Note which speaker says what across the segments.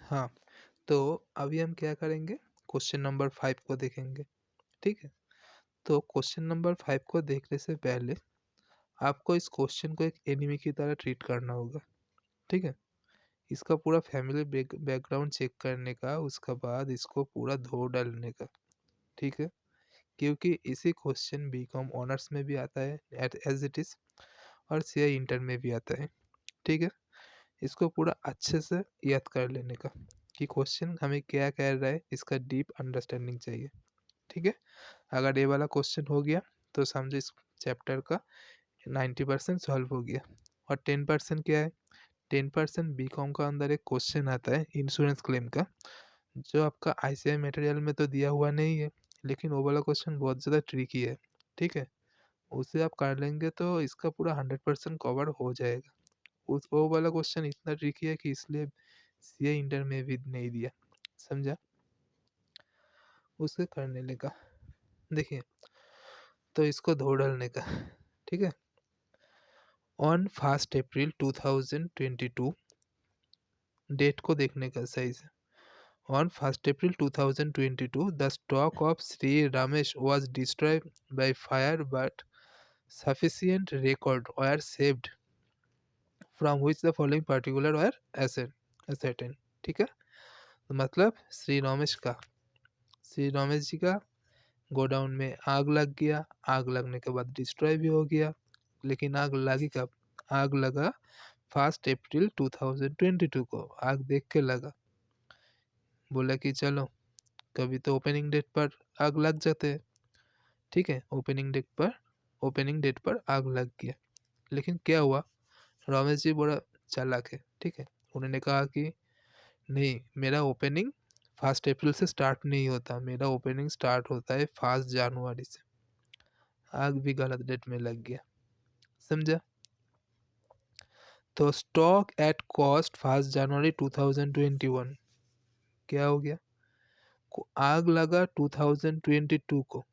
Speaker 1: हाँ, तो अभी हम क्या करेंगे, क्वेश्चन नंबर 5 को देखेंगे, ठीक है? तो क्वेश्चन नंबर 5 को देखने से पहले आपको इस क्वेश्चन को एक एनिमी की तरह ट्रीट करना होगा, ठीक है? इसका पूरा फैमिली बैकग्राउंड चेक करने का, उसके बाद इसको पूरा धो डालने का, ठीक है? क्योंकि इसी क्वेश्चन बीकॉम ऑनर्स में भी आता है एज़ इट इज़, और सीए इंटर में भी आता है, ठीक है? इसको पूरा अच्छे से याद कर लेने का कि क्वेश्चन हमें क्या कह रहा है, इसका डीप अंडरस्टैंडिंग चाहिए, ठीक है? अगर ये वाला क्वेश्चन हो गया तो समझो इस चैप्टर का 90% सॉल्व हो गया। और 10% क्या है? 10% बीकॉम का अंदर एक क्वेश्चन आता है इंश्योरेंस क्लेम का, जो आपका आईसीआई मटेरियल में तो दिया हुआ नहीं है, लेकिन वो वाला क्वेश्चन बहुत ज़्यादा ट्रिकी है, ठीक है? उसे आप कर लेंगे तो इसका पूरा 100% कवर हो जाएगा। उस वो वाला क्वेश्चन इतना ट्रिकी है कि इसलिए सीए इंटर में भी नहीं दिया, समझा? उसे कर लेने का। देखिए, तो इसको धो डालने का, ठीक है? ऑन 1 अप्रैल 2022, डेट को देखने का सही से। On 1 April 2022, the stock of Sri Ramesh was destroyed by fire, but sufficient record were saved from which the following particular were ascertained. ठीक है? तो मतलब श्री रमेश जी का गोडाउन में आग लग गया, आग लगने के बाद डिस्ट्रॉय भी हो गया, लेकिन आग लगी कब? आग लगा 1 अप्रैल 2022 को, आग देख के लगा। बोला कि चलो कभी तो ओपनिंग डेट पर आग लग जाते हैं, ठीक है? ओपनिंग डेट पर आग लग गया, लेकिन क्या हुआ, रमेश जी बड़ा चालाक है, ठीक है? उन्होंने कहा कि नहीं, मेरा ओपनिंग 1 अप्रैल से स्टार्ट नहीं होता, मेरा ओपनिंग स्टार्ट होता है 1 जनवरी से। आग भी गलत डेट में लग गया, समझा? तो स्टॉक एट कॉस्ट 1 जनवरी 2021 क्या हो गया? आग लगा 2022 को,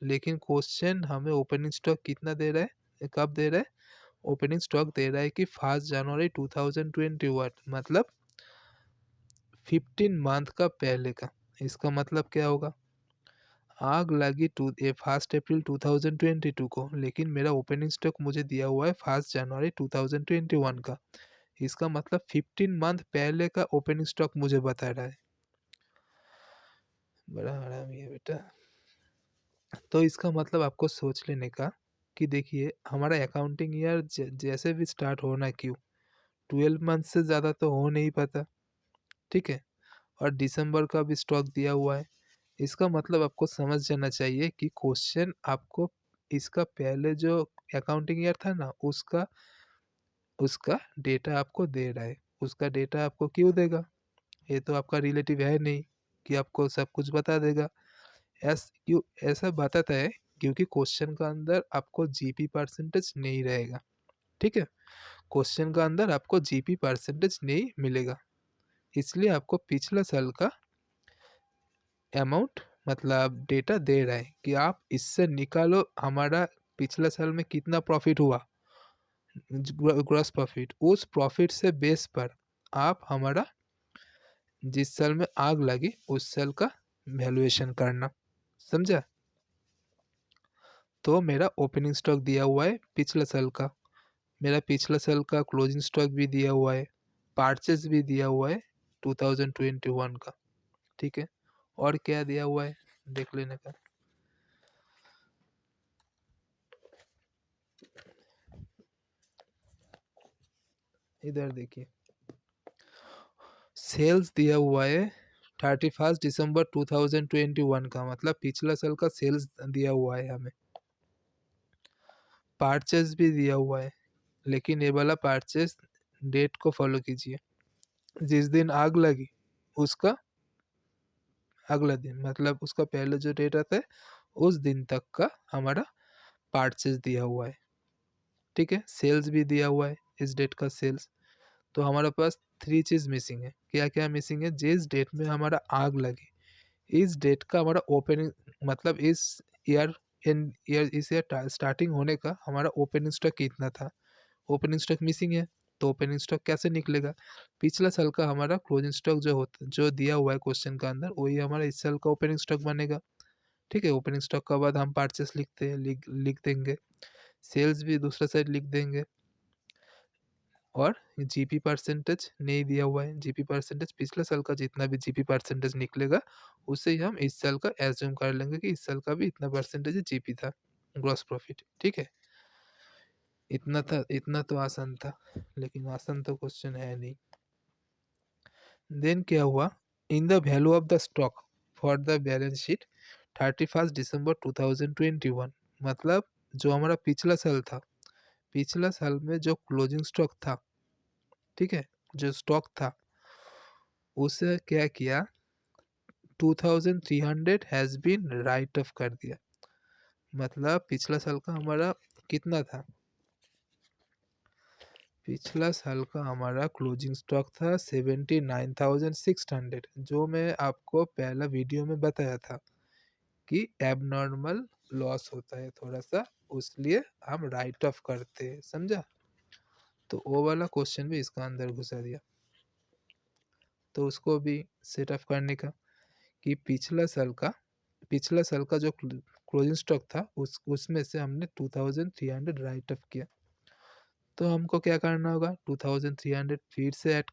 Speaker 1: लेकिन क्वेश्चन हमें ओपनिंग स्टॉक कितना दे रहा है, कब दे रहा है? ओपनिंग स्टॉक दे रहा है कि 1 जनवरी 2021, मतलब 15 मंथ का पहले का। इसका मतलब क्या होगा? आग लगी 1 अप्रैल 2022 को, लेकिन मेरा ओपनिंग स्टॉक मुझे दिया हुआ है 1 जनवरी 2021 का। इसका मतलब 15 मंथ पहले का ओपनिंग स्टॉक मुझे बता रहा है। बड़ा हरामी है बेटा। तो इसका मतलब आपको सोच लेने का कि देखिए, हमारा अकाउंटिंग ईयर जैसे भी स्टार्ट होना क्यों, 12 मंथ से ज़्यादा तो हो नहीं पाता, ठीक है? और दिसंबर का भी स्टॉक दिया हुआ है। इसका मतलब आपको समझ जाना चाहिए कि क्वेश्चन आपको इसका पहले जो अकाउंटिंग ईयर था ना, उसका उसका डेटा आपको दे रहा है। उसका डेटा आपको क्यों देगा? ये तो आपका रिलेटिव है नहीं कि आपको सब कुछ बता देगा। क्यों ऐसा बताता है? क्योंकि क्वेश्चन का अंदर आपको जीपी परसेंटेज नहीं रहेगा, ठीक है? क्वेश्चन का अंदर आपको जीपी परसेंटेज नहीं मिलेगा, इसलिए आपको पिछला साल का अमाउंट, मतलब डेटा दे रहा है कि आप इससे निकालो हमारा पिछला साल में कितना प्रॉफिट हुआ, ग्रॉस प्रॉफिट। उस प्रॉफिट से बेस पर आप हमारा जिस साल में आग लगी उस साल का वैल्यूएशन करना, समझा? तो मेरा ओपनिंग स्टॉक दिया हुआ है पिछले साल का, मेरा पिछले साल का क्लोजिंग स्टॉक भी दिया हुआ है, परचेज भी दिया हुआ है 2021 का, ठीक है? और क्या दिया हुआ है देख लेने का। इधर देखिए, सेल्स दिया हुआ है 31 दिसंबर 2021 का, मतलब पिछला साल का सेल्स दिया हुआ है हमें। परचेज भी दिया हुआ है, लेकिन ये वाला परचेज डेट को फॉलो कीजिए। जिस दिन आग लगी उसका अगला दिन, मतलब उसका पहले जो डेट आता है उस दिन तक का हमारा परचेज दिया हुआ है, ठीक है? सेल्स भी दिया हुआ है, इस डेट का सेल्स। तो हमारे पास 3 चीज़ मिसिंग है। क्या-क्या मिसिंग है? जिस डेट में हमारा आग लगी, इस डेट का हमारा ओपनिंग, मतलब इस ईयर स्टार्टिंग होने का हमारा ओपनिंग स्टॉक कितना था? ओपनिंग स्टॉक मिसिंग है। तो ओपनिंग स्टॉक कैसे निकलेगा? पिछला साल का हमारा क्लोजिंग स्टॉक जो दिया हुआ है क्वेश्चन का अंदर, वही हमारा इस साल का ओपनिंग स्टॉक बनेगा। ठीक है, ओपनिंग स्टॉक के बाद हम परचेस लिखते हैं, लिख देंगे, सेल्स भी दूसरा साइड लिख देंगे, और जीपी परसेंटेज नहीं दिया हुआ है। जीपी परसेंटेज पिछले साल का जितना भी जीपी परसेंटेज निकलेगा, उसे ही हम इस साल का एज्यूम कर लेंगे कि इस साल का भी इतना परसेंटेज जीपी था, ग्रॉस प्रॉफिट। ठीक है, इतना था, इतना तो आसान था, लेकिन आसान तो क्वेश्चन है नहीं। देन क्या हुआ, in the value of the stock for the balance sheet 31 दिसंबर 2021, मतलब जो हमारा पिछला साल था, पिछला साल में जो क्लोजिंग स्टॉक था, ठीक है, जो स्टॉक था, उसे क्या किया, 2300 हैज बीन राइट ऑफ कर दिया। मतलब पिछला साल का हमारा कितना था, पिछला साल का हमारा क्लोजिंग स्टॉक था 79,600, जो मैं आपको पहला वीडियो में बताया था कि एबनॉर्मल लॉस होता है थोड़ा सा, उसलिए हम राइट ऑफ करते हैं, समझा? तो वो वाला क्वेश्चन भी इसका अंदर घुसा दिया। तो उसको भी सेट ऑफ करने का कि पिछला साल का जो क्लोजिंग स्टॉक था, उसमें से हमने 2300 राइट ऑफ किया। तो हमको क्या करना होगा, 2300 फिर से ऐड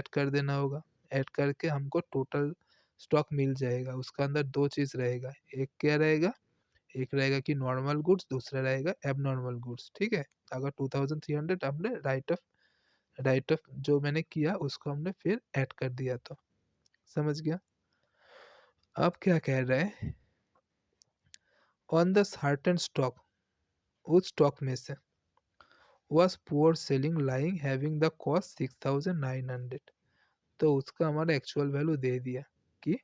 Speaker 1: कर देना होगा। ऐड करके हमको टोटल स्टॉक मिल जाएगा। उसका अंदर दो चीज़ रहेगा, एक क्या रहेगा, एक रहेगा कि नॉर्मल गुड्स, दूसरा रहेगा एबनॉर्मल गुड्स। ठीक है, अगर 2300 हमने राइट ऑफ जो मैंने किया उसको हमने फिर ऐड कर दिया, तो समझ गया। अब क्या कह रहा है, ऑन द सर्टेन स्टॉक, उस स्टॉक में से was poor selling lying having the cost 6900, तो उसका हमारा एक्चुअल वैल्यू दे दिया कि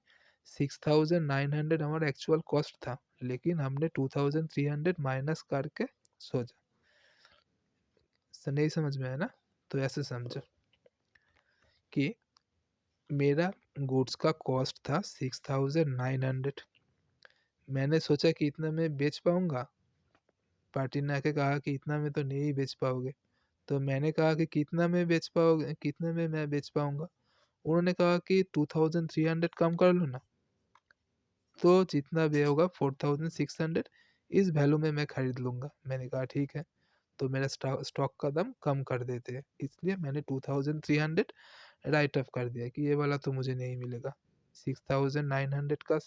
Speaker 1: 6900 हमारा एक्चुअल कॉस्ट था, लेकिन हमने 2300 माइनस करके सोचा। नहीं समझ में है ना? तो ऐसे समझो कि मेरा गुड्स का कॉस्ट था 6900, मैंने सोचा कि इतना में बेच पाऊंगा। पार्टी ने आके कहा कि इतना में तो नहीं बेच पाओगे। तो मैंने कहा कि कितना में बेच पाओगे, कितने में मैं बेच पाऊंगा? उन्होंने कहा कि 2300 कम कर लो ना, तो जितना भी होगा 4600, इस वैल्यू में मैं खरीद लूंगा। मैंने कहा ठीक है, तो मेरा स्टॉक का दाम कम कर देते हैं, इसलिए मैंने 2300 राइट ऑफ कर दिया कि ये वाला तो मुझे नहीं मिलेगा। 6900 का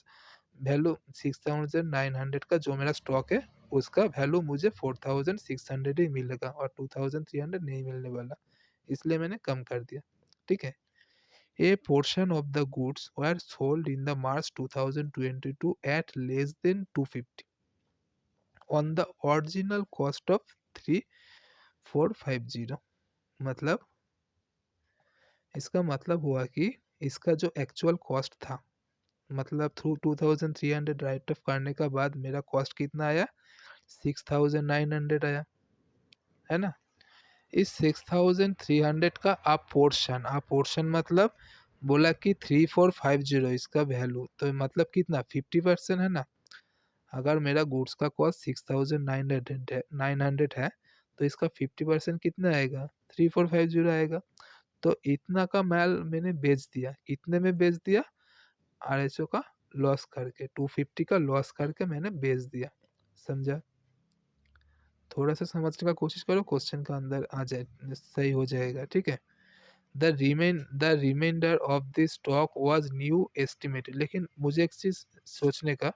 Speaker 1: वैल्यू, 6900 का जो मेरा स्टॉक है, उसका वैल्यू मुझे 4600 ही मिलेगा और 2300 नहीं मिलने वाला, इसलिए मैंने कम कर दिया। ठीक है, a portion of the goods were sold in the March 2022 at less than 250 on the original cost of 3450। मतलब इसका मतलब हुआ कि इसका जो एक्चुअल कॉस्ट था, मतलब थ्रू 2300 राइट ऑफ करने का बाद मेरा कॉस्ट कितना आया, 6900 आया, है ना? इस 6300 का आप पोर्शन मतलब बोला कि 3450 इसका वैल्यू, तो मतलब कितना, 50% है ना? अगर मेरा गुड्स का कॉस्ट 6900 है, तो इसका 50% कितना आएगा, 3450 आएगा। तो इतना का माल मैंने बेच दिया, कितने में बेच दिया, 250 का लॉस करके, 250 का लॉस करके मैंने बेच दिया। समझा? थोड़ा सा समझने का कोशिश करो, क्वेश्चन का अंदर आ जाए, सही हो जाएगा। ठीक है, the reminder of this stock was new estimated. लेकिन मुझे एक चीज सोचने का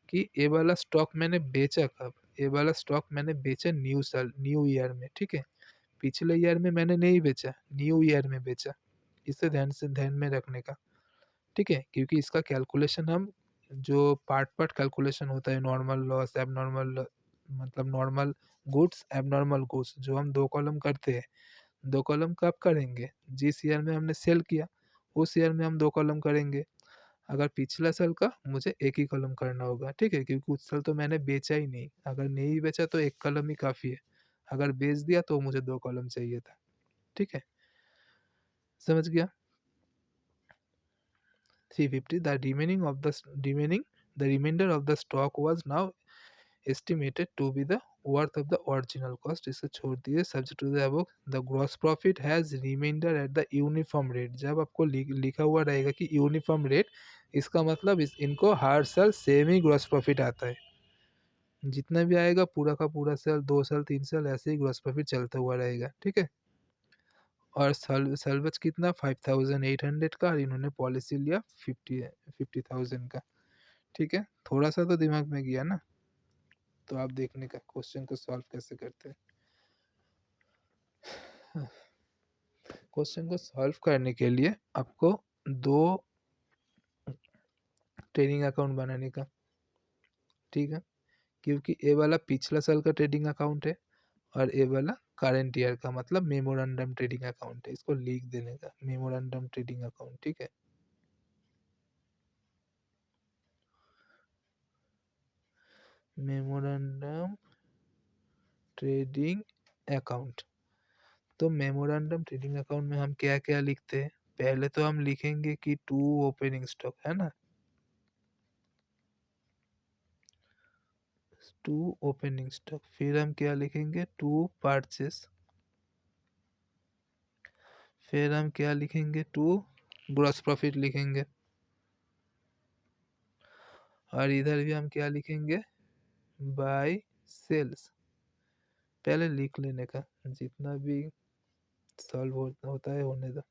Speaker 1: कि ये वाला स्टॉक मैंने बेचा कब, ये वाला स्टॉक मैंने बेचा न्यू ईयर में। ठीक है, पिछले ईयर में मैंने नहीं बेचा, न्यू ईयर में बेचा। इसे ध्यान में रखने का। ठीक है, क्योंकि इसका कैलकुलेशन हम जो पार्ट कैलकुलेशन होता है, नॉर्मल लॉस, एबनॉर्मल, मतलब नॉर्मल गुड्स, एबनॉर्मल गुड्स, जो हम दो कॉलम करते हैं, दो कॉलम कब करेंगे, जिस ईयर में हमने सेल किया उस ईयर में हम दो कॉलम करेंगे। अगर पिछला साल का, मुझे एक ही कॉलम करना होगा। ठीक है, क्योंकि उस साल तो मैंने बेचा ही नहीं, अगर नहीं बेचा तो एक कॉलम ही काफ़ी है, अगर बेच दिया तो मुझे दो कॉलम चाहिए था। ठीक है, समझ गया? 350, the remainder of the stock was now estimated to be the worth of the original cost, इसको छोड़ दिए। Subject to the above the gross profit has reminder at the uniform rate. जब आपको लिखा हुआ रहेगा कि यूनिफॉर्म रेट, इसका मतलब इनको हर साल सेम ही ग्रॉस प्रॉफिट आता है। जितना भी आएगा पूरा का पूरा साल, 2 साल 3 साल ऐसे ही ग्रॉस प्रॉफिट चलता हुआ रहेगा, ठीक है। और सैल्वेज कितना 5800 का, और इन्होंने पॉलिसी लिया 50,000 का, ठीक है। थोड़ा सा तो दिमाग में गया ना। तो आप देखने का क्वेश्चन को सॉल्व कैसे करते हैं। क्वेश्चन को सॉल्व करने के लिए आपको 2 ट्रेडिंग अकाउंट बनाने का, ठीक है। क्योंकि ए वाला पिछला साल का ट्रेडिंग अकाउंट है और ए वाला करंट ईयर का, मतलब मेमोरेंडम ट्रेडिंग अकाउंट है। इसको लिख देने का मेमोरेंडम ट्रेडिंग अकाउंट, ठीक है। Memorandum trading account. तो मेमोरेंडम ट्रेडिंग अकाउंट में हम क्या क्या लिखते हैं? पहले तो हम लिखेंगे कि 2 ओपनिंग स्टॉक, है ना, 2 ओपनिंग स्टॉक। फिर हम क्या लिखेंगे? 2 परचेस। फिर हम क्या लिखेंगे? 2 ग्रॉस प्रॉफिट लिखेंगे। और इधर भी हम क्या लिखेंगे? By sales. पहले लिख लेने का, जितना भी सॉल्व होता है होने दो।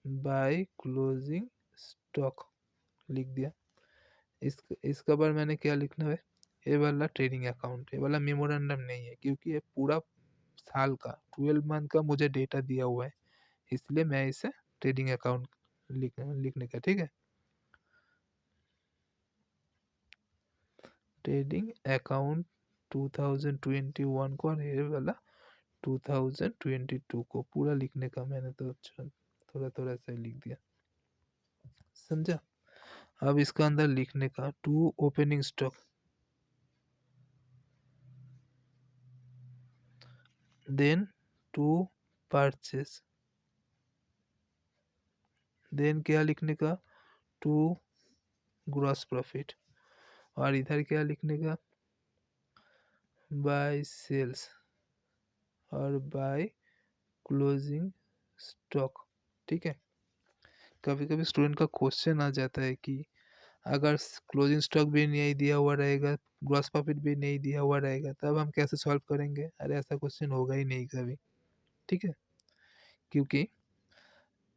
Speaker 1: बाय क्लोजिंग स्टॉक लिख दिया। इसका बार मैंने क्या लिखना है? ये वाला ट्रेडिंग अकाउंट, ये वाला मेमोरेंडम नहीं है, क्योंकि ये पूरा साल का 12 मंथ का मुझे डेटा दिया हुआ है, इसलिए मैं इसे ट्रेडिंग अकाउंट लिखने का, ठीक है। ट्रेडिंग अकाउंट 2021 को, और ये वाला 2022 को पूरा लिखने का। मैंने तो थोड़ा थोड़ा सा लिख दिया, समझा। अब इसका अंदर लिखने का 2 opening stock, then 2 purchase, then क्या लिखने का? 2 ग्रॉस प्रॉफिट। और इधर क्या लिखने का? बाय सेल्स और बाय क्लोजिंग स्टॉक, ठीक है। कभी कभी स्टूडेंट का क्वेश्चन आ जाता है कि अगर क्लोजिंग स्टॉक भी नहीं दिया हुआ रहेगा, ग्रॉस प्रॉफिट भी नहीं दिया हुआ रहेगा, तब हम कैसे सॉल्व करेंगे? अरे ऐसा क्वेश्चन होगा ही नहीं कभी, ठीक है। क्योंकि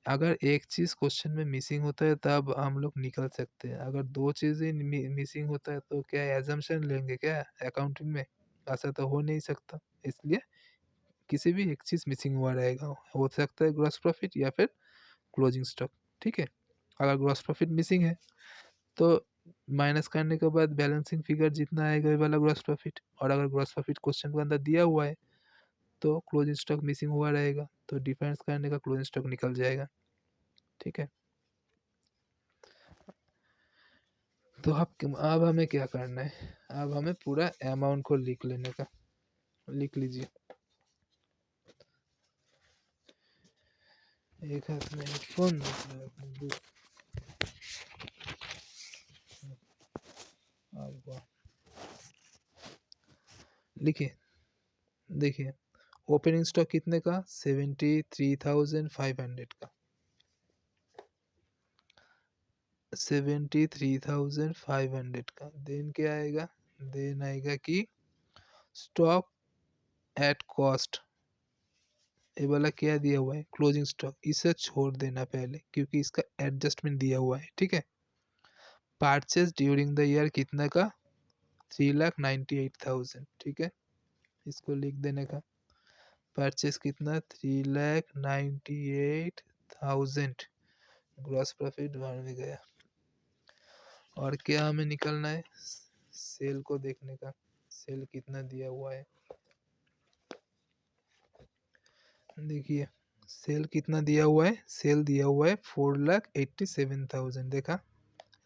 Speaker 1: अगर एक चीज़ क्वेश्चन में मिसिंग होता है तब हम लोग निकल सकते हैं। अगर 2 चीज़ें मिसिंग होता है तो क्या एजम्पशन लेंगे क्या अकाउंटिंग में? ऐसा तो हो नहीं सकता। इसलिए किसी भी एक चीज़ मिसिंग हुआ रहेगा, हो सकता है ग्रॉस प्रॉफिट या फिर क्लोजिंग स्टॉक, ठीक है। अगर ग्रॉस प्रॉफिट मिसिंग है तो माइनस करने के बाद बैलेंसिंग फिगर जितना आएगा ये वाला ग्रॉस प्रॉफिट, और अगर ग्रॉस प्रॉफिट क्वेश्चन के अंदर दिया हुआ है तो क्लोजिंग स्टॉक मिसिंग हुआ रहेगा, तो डिफरेंस करने का क्लोजिंग स्टॉक निकल जाएगा, ठीक है। तो अब हमें क्या करना है? अब हमें पूरा अमाउंट को लिख लेने का। लिख लीजिए। एक हाथ में फोन, लिखिए। देखिए ओपनिंग स्टॉक कितने का? 73,500 का, 73,500 का। देन क्या आएगा? देन आएगा कि स्टॉक एट कॉस्ट, ये वाला क्या दिया हुआ है? Closing stock. इसे छोड़ देना पहले, क्योंकि इसका एडजस्टमेंट दिया हुआ है, ठीक है। परचेज ड्यूरिंग द ईयर कितना का? 3,98,000, ठीक है। इसको लिख देने का। परचेज कितना? 3,98,000। ग्रॉस प्रॉफिट बाहर में गया। और क्या हमें निकलना है? सेल को देखने का। सेल कितना दिया हुआ है? देखिए सेल कितना दिया हुआ है? सेल दिया हुआ है 4,87,000। देखा?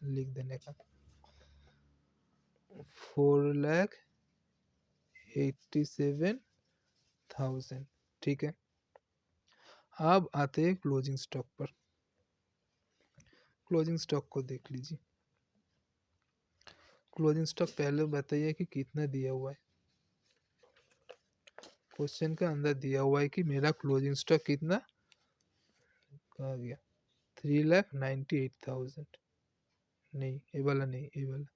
Speaker 1: लिख देने का 4,87,000, ठीक है। अब आते हैं क्लोजिंग स्टॉक पर। क्लोजिंग स्टॉक को देख लीजिए। क्लोजिंग स्टॉक पहले बताइए कि कितना दिया हुआ है। क्वेश्चन का अंदर दिया हुआ है कि मेरा क्लोजिंग स्टॉक कितना, कहाँ गया, 3,98,000, नहीं ये वाला नहीं, ये वाला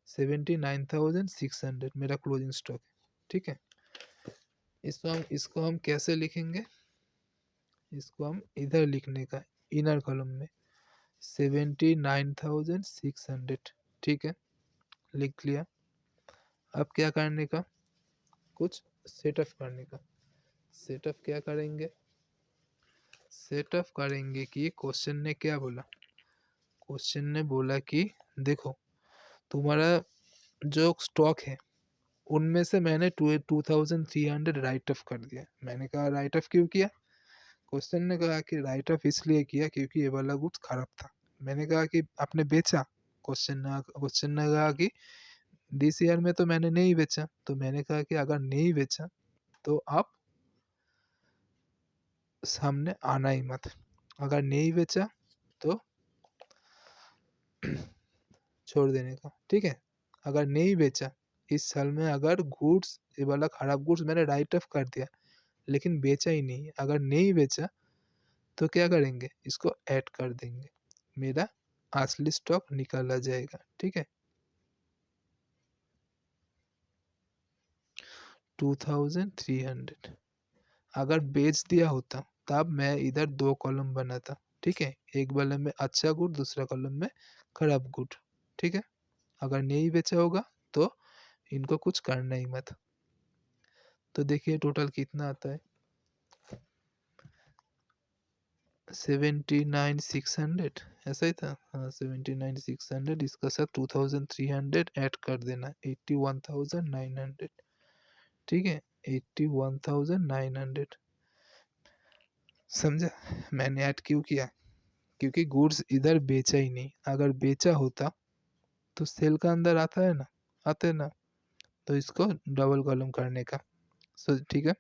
Speaker 1: 79,600 मेरा क्लोजिंग स्टॉक है। ठीक है, इसको हम कैसे लिखेंगे, इसको हम इधर लिखने का, इनर कॉलम में 79,600। ठीक है, लिख लिया। अब क्या करने का, कुछ सेटअप करने का। सेटअप क्या करेंगे, सेटअप करेंगे कि क्वेश्चन ने क्या बोला, क्वेश्चन ने बोला कि देखो तुम्हारा जो स्टॉक है उनमें से मैंने 2,300 राइट ऑफ कर दिया। मैंने कहा राइट ऑफ क्यों किया, क्वेश्चन ने कहा कि राइट ऑफ इसलिए किया क्योंकि ये वाला गुड्स खराब था। मैंने कहा कि आपने बेचा, क्वेश्चन ने कहा कि दिस ईयर में तो मैंने नहीं बेचा। तो मैंने कहा कि अगर नहीं बेचा तो आप सामने आना ही मत, अगर नहीं बेचा तो छोड़ देने का। ठीक है, अगर नहीं बेचा इस साल में, अगर गुड्स ये वाला खराब गुड्स मैंने राइट ऑफ कर दिया लेकिन बेचा ही नहीं, अगर नहीं बेचा तो क्या करेंगे, इसको ऐड कर देंगे, मेरा असली स्टॉक निकाला जाएगा। ठीक है, 2,300 अगर बेच दिया होता तब मैं इधर दो कॉलम बनाता। ठीक है, एक कॉलम में अच्छा गुड, दूसरा कॉलम में खराब गुड। ठीक है, अगर नहीं बेचा होगा तो इनको कुछ करना ही मत। तो देखिए टोटल कितना आता है, 79,600 ऐसा ही था। हाँ 79,600, इसका साथ 2,300 ऐड कर देना, 81,900। ठीक है, 81,900। समझा मैंने ऐड क्यों किया, क्योंकि गुड्स इधर बेचा ही नहीं, अगर बेचा होता तो सेल का अंदर आता है ना, आते ना, तो इसको डबल कॉलम करने का। सो ठीक है,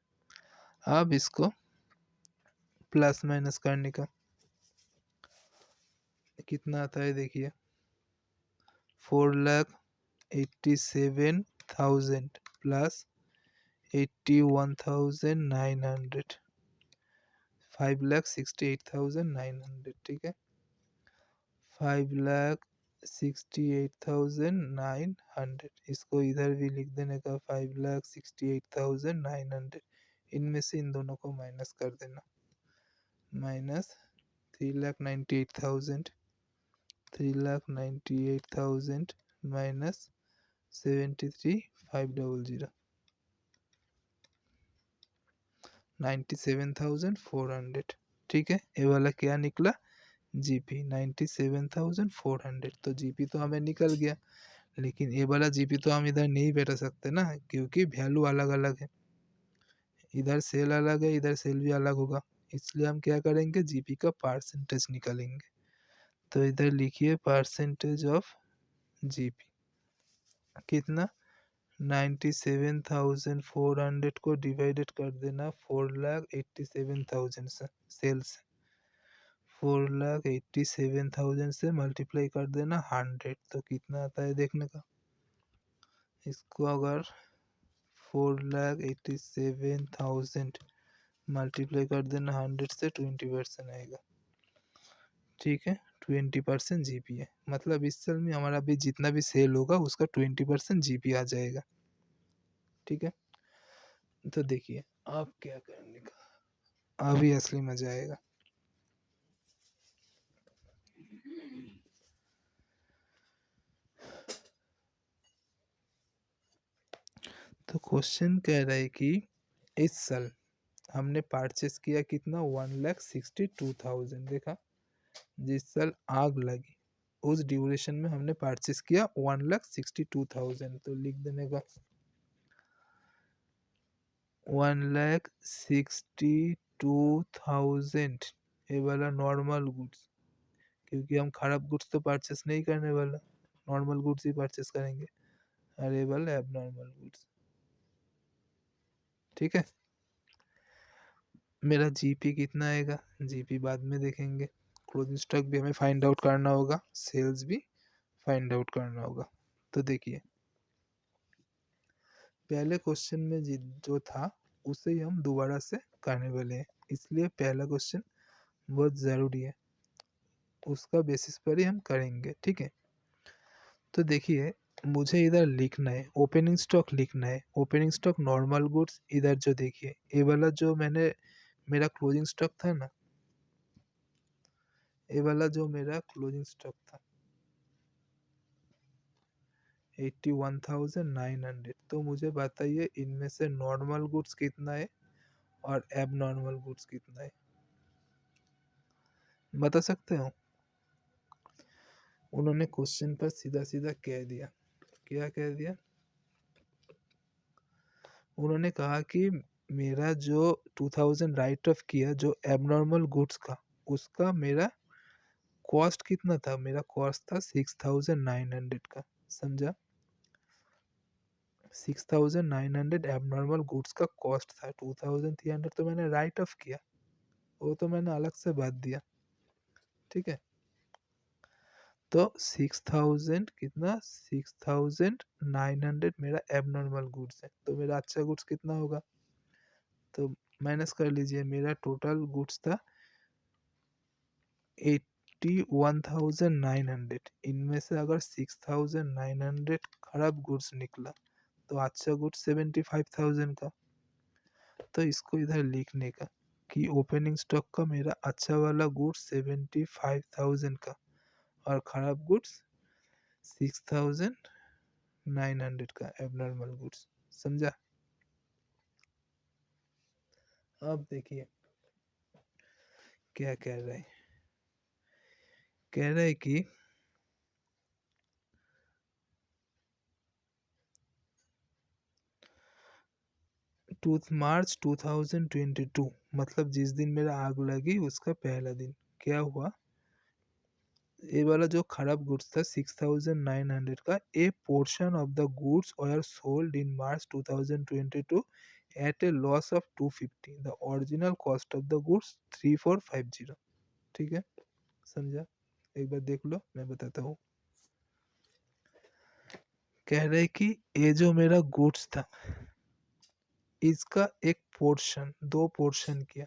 Speaker 1: अब इसको प्लस माइनस करने का, कितना आता है देखिए, 4,87,000 प्लस 81,900, 5,68,900। ठीक है, 5,68,900, इसको इधर भी लिख देने का, 5,68,900। इनमें से इन दोनों को माइनस कर देना, माइनस 3,98,000, 3,98,000 माइनस 73,500, 97,400। ठीक है, ये वाला क्या निकला, जीपी 97,400। तो जीपी तो हमें निकल गया, लेकिन ये वाला जीपी तो हम इधर नहीं बैठा सकते ना, क्योंकि वैल्यू अलग अलग है, इधर सेल अलग है, इधर सेल भी अलग होगा। इसलिए हम क्या करेंगे, जीपी का परसेंटेज निकालेंगे। तो इधर लिखिए परसेंटेज ऑफ जीपी कितना, 97,400 को डिवाइडेड कर देना 4,87,000 से, सेल से 4,87,000 से मल्टीप्लाई कर देना 100, तो कितना आता है देखने का। इसको अगर 4,87,000 मल्टीप्लाई कर देना 100 से, 20% आएगा। ठीक है, 20% जीपी है, मतलब इस साल में हमारा भी जितना भी सेल होगा उसका 20% जीपी आ जाएगा। ठीक है, तो देखिए आप क्या करने का, अभी असली मजा आएगा। तो क्वेश्चन कह रहा है कि इस साल हमने परचेस किया कितना, 1,62,000। देखा, जिस साल आग लगी उस ड्यूरेशन में हमने परचेस किया 1,62,000, तो लिख देने का 1,62,000 ये वाला नॉर्मल गुड्स, क्योंकि हम खराब गुड्स तो परचेस नहीं करने वाला, नॉर्मल गुड्स ही परचेस करेंगे, और ये वाला एबनॉर्मल गुड्स। ठीक है, मेरा जीपी कितना आएगा, जीपी बाद में देखेंगे, क्लोजिंग स्टॉक भी हमें फाइंड आउट करना होगा, सेल्स भी फाइंड आउट करना होगा। तो देखिए पहले क्वेश्चन में जो था उसे ही हम दोबारा से करने वाले हैं, इसलिए पहला क्वेश्चन बहुत ज़रूरी है, उसका बेसिस पर ही हम करेंगे, ठीक है। तो देखिए, मुझे इधर लिखना है, ओपनिंग स्टॉक लिखना है, ओपनिंग स्टॉक नॉर्मल गुड्स, इधर जो देखिए ये वाला जो मेरा क्लोजिंग स्टॉक था ना, ये वाला जो मेरा क्लोजिंग स्टॉक था 81,900, तो मुझे बताइए इनमें से नॉर्मल गुड्स कितना है और एब नॉर्मल गुड्स कितना है, बता सकते हो? उन्होंने क्वेश्चन पर सीधा सीधा कह दिया, क्या कह दिया? उन्होंने कहा कि मेरा जो 2000 राइट ऑफ किया जो एबनॉर्मल गुड्स का, उसका मेरा कॉस्ट कितना था? मेरा कॉस्ट था 6900 का, समझा? 6900 एबनॉर्मल गुड्स का कॉस्ट था, 2300 तो मैंने राइट ऑफ किया, वो तो मैंने अलग से बात दिया, ठीक है। तो 6000 कितना, 6900 मेरा एबनॉर्मल गुड्स है, तो मेरा अच्छा गुड्स कितना होगा? तो माइनस कर लीजिए, मेरा टोटल गुड्स था 81,900, इनमें से अगर 6,900 खराब गुड्स निकला तो अच्छा गुड्स 75,000 का। तो इसको इधर लिखने का कि ओपनिंग स्टॉक का मेरा अच्छा वाला गुड्स 75,000 का और खराब गुड्स 6,900 का एबनॉर्मल गुड्स, समझा? अब देखिए क्या कह रहा है, कह रहा है कि मार्च 2022, मतलब जिस दिन मेरा आग लगी उसका पहला दिन क्या हुआ, ये वाला जो खराब गुड्स था 6900 का, a portion of the goods were sold in March 2022 at a loss of 250, the original cost of the goods 3450, ठीक है, समझा? एक बार देख लो, मैं बताता हूँ। कह रहे कि ये जो मेरा गुड्स था इसका एक पोर्शन, दो पोर्शन किया,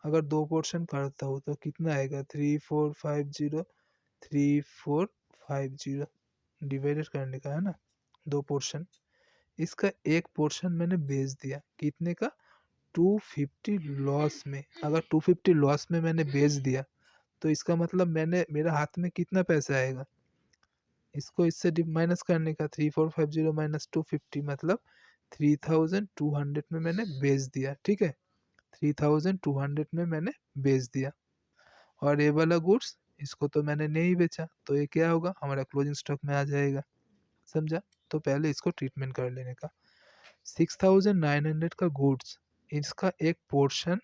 Speaker 1: अगर दो पोर्शन करता हूँ तो कितना आएगा, 3450, 3450 डिवाइडेड करने का है ना, दो पोर्शन, इसका एक पोर्शन मैंने बेच दिया, कितने का, 250 लॉस में। अगर 250 लॉस में मैंने बेच दिया तो इसका मतलब मेरा हाथ में कितना पैसा आएगा, इसको इससे माइनस करने का, 3450 माइनस 250 मतलब 3200 में मैंने बेच दिया, ठीक है, 3200 में मैंने बेच दिया। और ये वाला गुड्स, इसको तो मैंने नहीं बेचा, तो ये क्या होगा, हमारा क्लोजिंग स्टॉक में आ जाएगा, समझा? तो पहले इसको ट्रीटमेंट कर लेने का। 6900 का गुड्स, इसका एक पोर्शन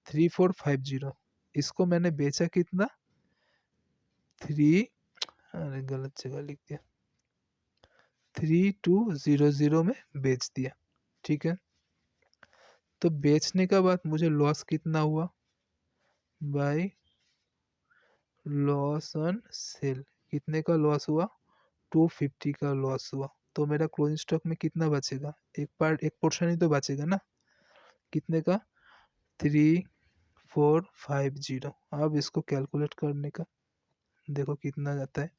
Speaker 1: 3450, इसको मैंने बेचा कितना, थ्री, अरे गलत जगह लिख दिया, 3200 में बेच दिया, ठीक है। तो बेचने का बाद मुझे लॉस कितना हुआ, बाय लॉस ऑन सेल, कितने का लॉस हुआ, 250 का लॉस हुआ, तो मेरा क्लोजिंग स्टॉक में कितना बचेगा, एक पोर्शन ही तो बचेगा ना, कितने का, 3450। अब इसको कैलकुलेट करने का, देखो कितना जाता है,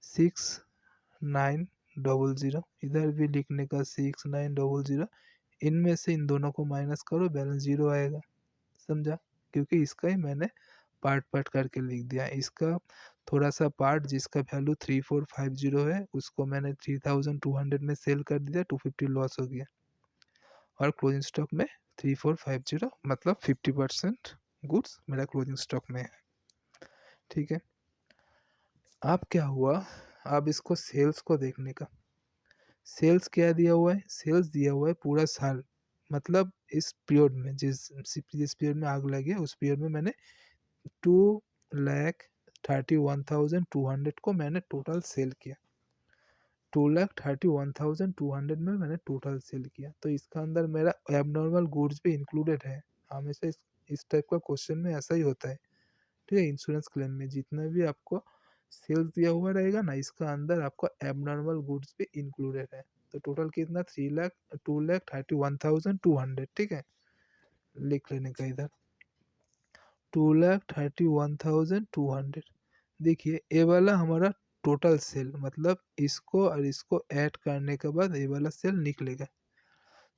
Speaker 1: 6900, इधर भी लिखने का 6900, इनमें से इन दोनों को माइनस करो, बैलेंस जीरो आएगा, समझा? क्योंकि इसका ही मैंने पार्ट पार्ट करके लिख दिया, इसका थोड़ा सा पार्ट जिसका वैल्यू 3450 है उसको मैंने 3200 में सेल कर दिया, 250 लॉस हो गया, और क्लोजिंग स्टॉक में 3450, मतलब 50% गुड्स मेरा क्लोजिंग स्टॉक में है, ठीक है। अब क्या हुआ, अब इसको सेल्स को देखने का, सेल्स क्या दिया हुआ है, सेल्स दिया हुआ है पूरा साल, मतलब इस पीरियड में, जिस पीरियड में आग लगी है उस पीरियड में मैंने 2,31,200 को मैंने टोटल सेल किया, 2,31,200 में मैंने टोटल सेल किया, तो इसका अंदर मेरा एबनॉर्मल गुड्स भी इंक्लूडेड है, हमेशा इस टाइप का क्वेश्चन में ऐसा ही होता है, ठीक है। इंश्योरेंस क्लेम में जितना भी आपको सेल्स दिया हुआ रहेगा ना, इसका अंदर आपको एबनॉर्मल गुड्स भी इंक्लूडेड है, तो टोटल कितना, 2,31,200, ठीक है। लिख लेने का इधर 2,31,200। देखिए ये वाला हमारा टोटल सेल, मतलब इसको और इसको ऐड करने के बाद ये वाला सेल निकलेगा।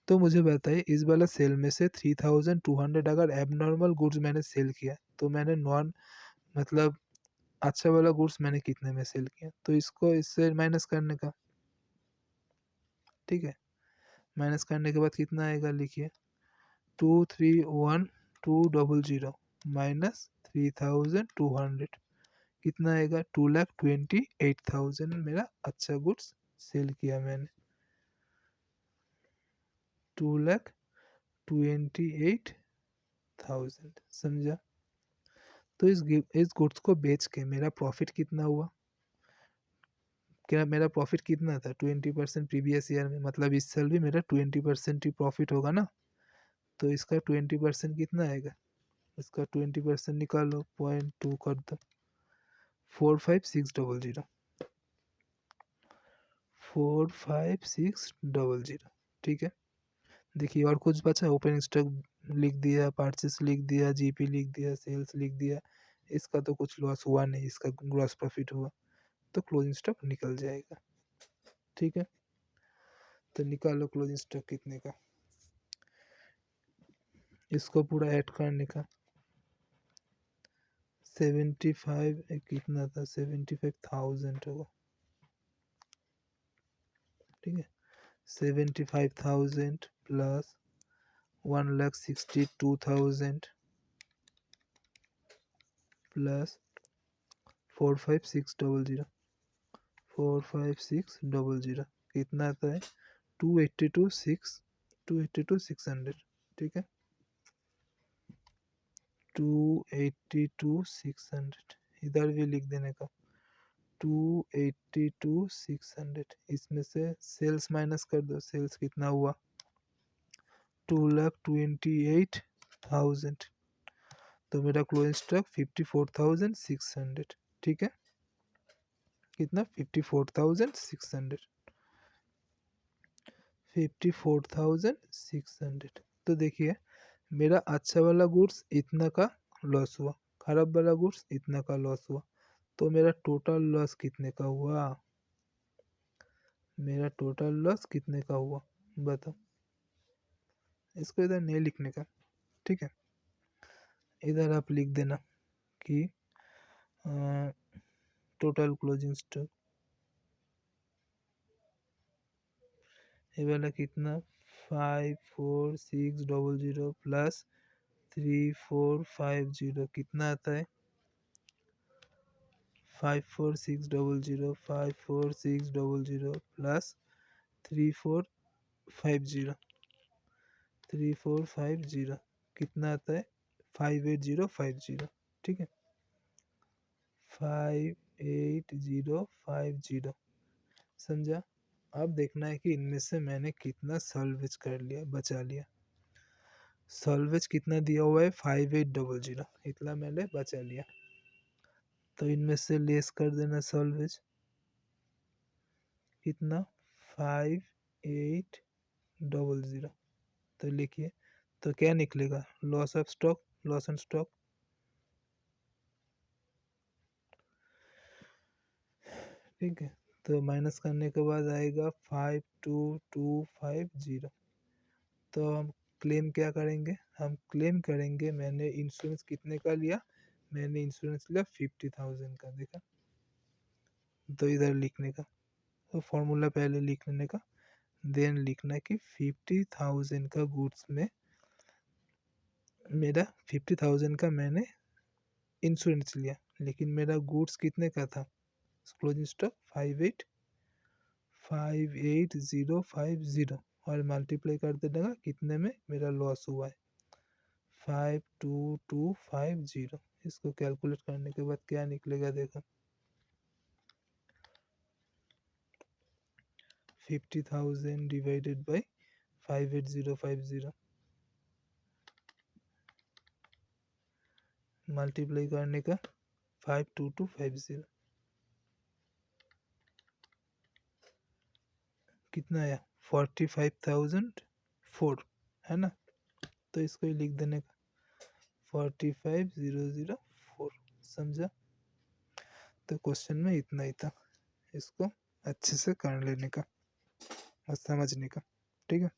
Speaker 1: तो मुझे बताइए इस वाला सेल में से 3,200 अगर एबनॉर्मल गुड्स मैंने सेल किया, तो मैंने नॉन मतलब अच्छा वाला गुड्स मैंने कितने में सेल किया, तो इसको इससे माइनस करने का। ठीक है, माइनस करने के बाद कितना आएगा, लिखिए 231,200 माइनस 3,200 कितना आएगा, 2,28,000 मेरा अच्छा गुड्स सेल किया मैंने, 2,28,000। समझा। तो इस गुड्स को बेच के मेरा प्रॉफिट कितना हुआ, क्या मेरा प्रॉफिट कितना था 20% प्रीवियस ईयर में, मतलब इस साल भी मेरा 20% ही प्रॉफिट होगा ना। तो इसका 20% कितना आएगा, इसका 20% निकालो, 0.2 कर दो, 45600, 45600। ठीक है, देखिए और कुछ बचा, ओपन स्टॉक लिख दिया, परचेस लिख दिया, जीपी लिख दिया, सेल्स लिख दिया, इसका तो कुछ लॉस हुआ नहीं, इसका ग्रॉस प्रॉफिट हुआ, तो क्लोजिंग स्टॉक निकल जाएगा। ठीक है, तो निकालो क्लोजिंग स्टॉक कितने का, इसको पूरा ऐड करने का, 75 कितना था, 75,000 होगा। ठीक है, 75,000 प्लस 1,62,000 प्लस 45600, 45600 कितना आता है, 282,600। ठीक है, 282,600 इधर भी लिख देने का, 282,600। इसमें से सेल्स माइनस कर दो, सेल्स कितना हुआ, 2,28,000, तो मेरा क्लोजिंग स्टॉक 54,600। ठीक है, कितना, 54,600, 54,600। तो देखिए मेरा अच्छा वाला गुड्स इतना का लॉस हुआ, खराब वाला गुड्स इतना का लॉस हुआ, तो मेरा टोटल लॉस कितने का हुआ, मेरा टोटल लॉस कितने का हुआ बताओ। इसको इधर नहीं लिखने का, ठीक है, इधर आप लिख देना कि टोटल क्लोजिंग स्टॉक ये वाला कितना, 54,600 प्लस 3,450 कितना आता है, 54,600, 54,600 प्लस 3,450, 3,450 कितना आता है, 5,8050। ठीक है, 5,8050। समझा। अब देखना है कि इनमें से मैंने कितना सॉल्वेज कर लिया, बचा लिया। सॉल्वेज कितना दिया हुआ है, 5,800, इतना मैंने बचा लिया, तो इनमें से लेस कर देना सॉल्वेज, कितना, 5,800। तो लिखिए, तो क्या निकलेगा, loss of stock, loss on stock. ठीक है, तो माइनस करने के बाद आएगा 5,2,250। तो हम क्लेम क्या करेंगे, हम क्लेम करेंगे मैंने इंश्योरेंस कितने का लिया, मैंने इंश्योरेंस लिया 50,000 का, देखा। तो इधर लिखने का, तो फॉर्मूला पहले लिख लेने का, देन लिखना कि 50,000 का गुड्स में मेरा 50,000 का मैंने इंश्योरेंस लिया, लेकिन मेरा गुड्स कितने का था, क्लोजिंग स्टॉक 5,8050 और मल्टीप्लाई कर देगा कितने में मेरा लॉस हुआ है, 5,2250। इसको कैलकुलेट करने के बाद क्या निकलेगा, देखो 50,000 डिवाइडेड बाई 5,8050, मल्टीप्लाई करने का 5,2250 कितना आया, 45,004 है ना। तो इसको ही लिख देने का 45004। समझा? तो क्वेश्चन में इतना ही था, इसको अच्छे से कर लेने का और समझने का। ठीक है।